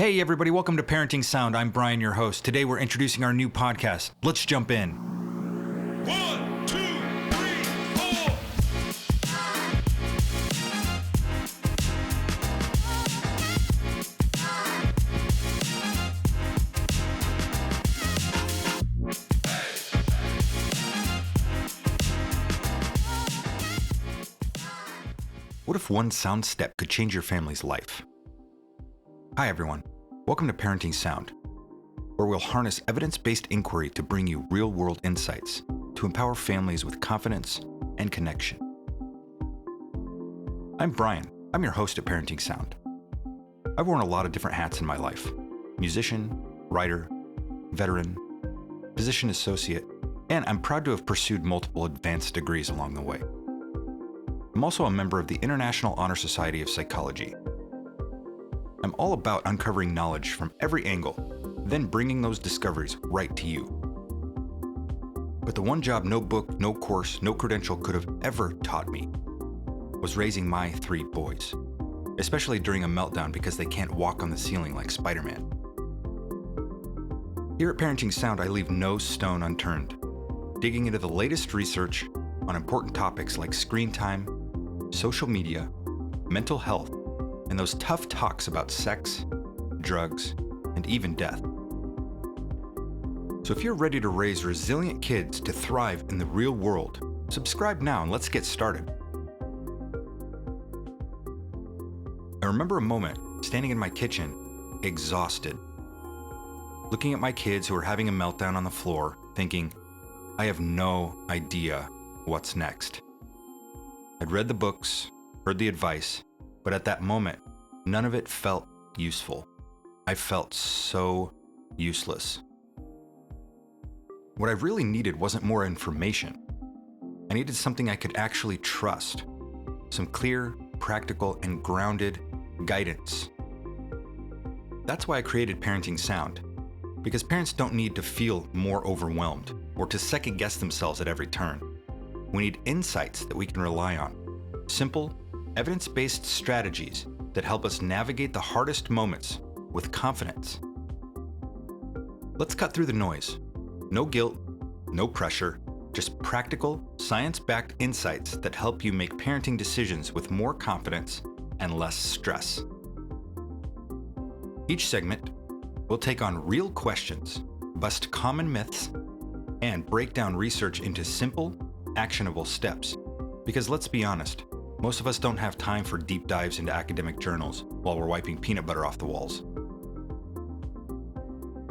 Hey everybody, welcome to Parenting Sound. I'm Brian, your host. Today we're introducing our new podcast. Let's jump in. 1, 2, 3, 4. What if one sound step could change your family's life? Hi everyone, welcome to Parenting Sound, where we'll harness evidence-based inquiry to bring you real-world insights to empower families with confidence and connection. I'm Brian. I'm your host at Parenting Sound. I've worn a lot of different hats in my life: musician, writer, veteran, physician associate, and I'm proud to have pursued multiple advanced degrees along the way. I'm also a member of the International Honor Society of Psychology. I'm all about uncovering knowledge from every angle, then bringing those discoveries right to you. But the one job no book, no course, no credential could have ever taught me was raising my 3 boys, especially during a meltdown because they can't walk on the ceiling like Spider-Man. Here at Parenting Sound, I leave no stone unturned, digging into the latest research on important topics like screen time, social media, mental health, and those tough talks about sex, drugs, and even death. So if you're ready to raise resilient kids to thrive in the real world, subscribe now and let's get started. I remember a moment standing in my kitchen, exhausted, looking at my kids who were having a meltdown on the floor, thinking, I have no idea what's next. I'd read the books, heard the advice, but at that moment, none of it felt useful. I felt so useless. What I really needed wasn't more information. I needed something I could actually trust. Some clear, practical, and grounded guidance. That's why I created Parenting Sound, because parents don't need to feel more overwhelmed or to second-guess themselves at every turn. We need insights that we can rely on. Simple, evidence-based strategies that help us navigate the hardest moments with confidence. Let's cut through the noise. No guilt, no pressure, just practical, science-backed insights that help you make parenting decisions with more confidence and less stress. Each segment, we'll take on real questions, bust common myths, and break down research into simple, actionable steps. Because let's be honest, most of us don't have time for deep dives into academic journals while we're wiping peanut butter off the walls.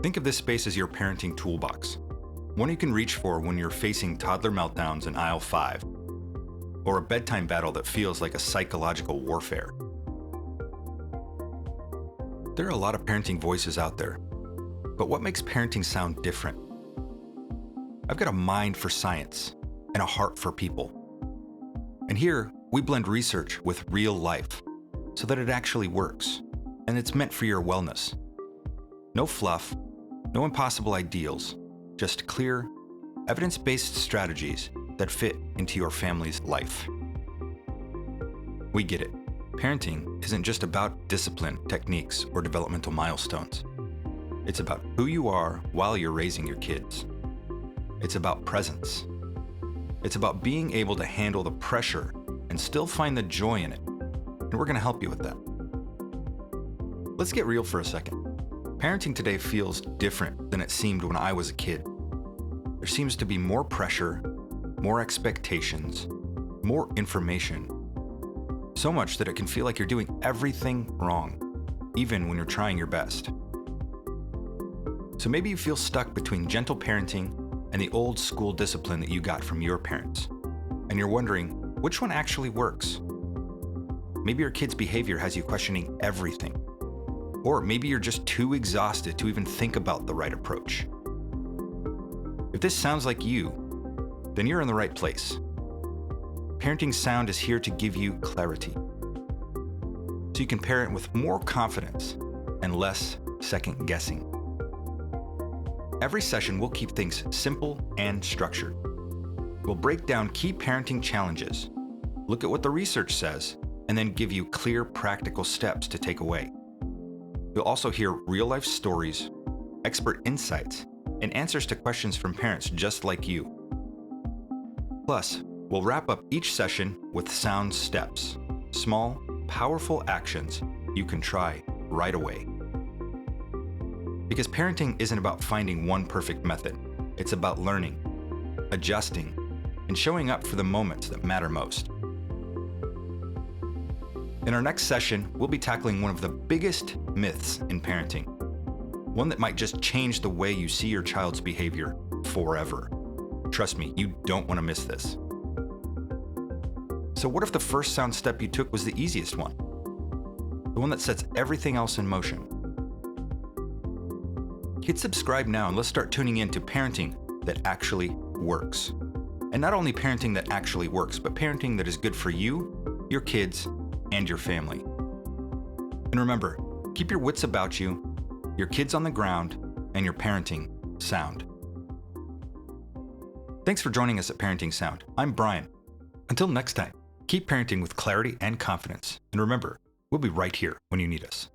Think of this space as your parenting toolbox, one you can reach for when you're facing toddler meltdowns in aisle 5, or a bedtime battle that feels like a psychological warfare. There are a lot of parenting voices out there, but what makes Parenting Sound different? I've got a mind for science and a heart for people. And here, we blend research with real life so that it actually works, and it's meant for your wellness. No fluff, no impossible ideals, just clear, evidence-based strategies that fit into your family's life. We get it. Parenting isn't just about discipline, techniques, or developmental milestones. It's about who you are while you're raising your kids. It's about presence. It's about being able to handle the pressure and still find the joy in it. And we're going to help you with that. Let's get real for a second. Parenting today feels different than it seemed when I was a kid. There seems to be more pressure, more expectations, more information. So much that it can feel like you're doing everything wrong, even when you're trying your best. So maybe you feel stuck between gentle parenting and the old school discipline that you got from your parents. And you're wondering, which one actually works? Maybe your kid's behavior has you questioning everything. Or maybe you're just too exhausted to even think about the right approach. If this sounds like you, then you're in the right place. Parenting Sound is here to give you clarity, so you can parent with more confidence and less second guessing. Every session we'll keep things simple and structured. We'll break down key parenting challenges, look at what the research says, and then give you clear, practical steps to take away. You'll also hear real-life stories, expert insights, and answers to questions from parents just like you. Plus, we'll wrap up each session with sound steps, small, powerful actions you can try right away. Because parenting isn't about finding one perfect method. It's about learning, adjusting, and showing up for the moments that matter most. In our next session, we'll be tackling one of the biggest myths in parenting, one that might just change the way you see your child's behavior forever. Trust me, you don't want to miss this. So what if the first sound step you took was the easiest one? The one that sets everything else in motion? Hit subscribe now and let's start tuning in to parenting that actually works. And not only parenting that actually works, but parenting that is good for you, your kids, and your family. And remember, keep your wits about you, your kids on the ground, and your parenting sound. Thanks for joining us at Parenting Sound. I'm Brian. Until next time, keep parenting with clarity and confidence. And remember, we'll be right here when you need us.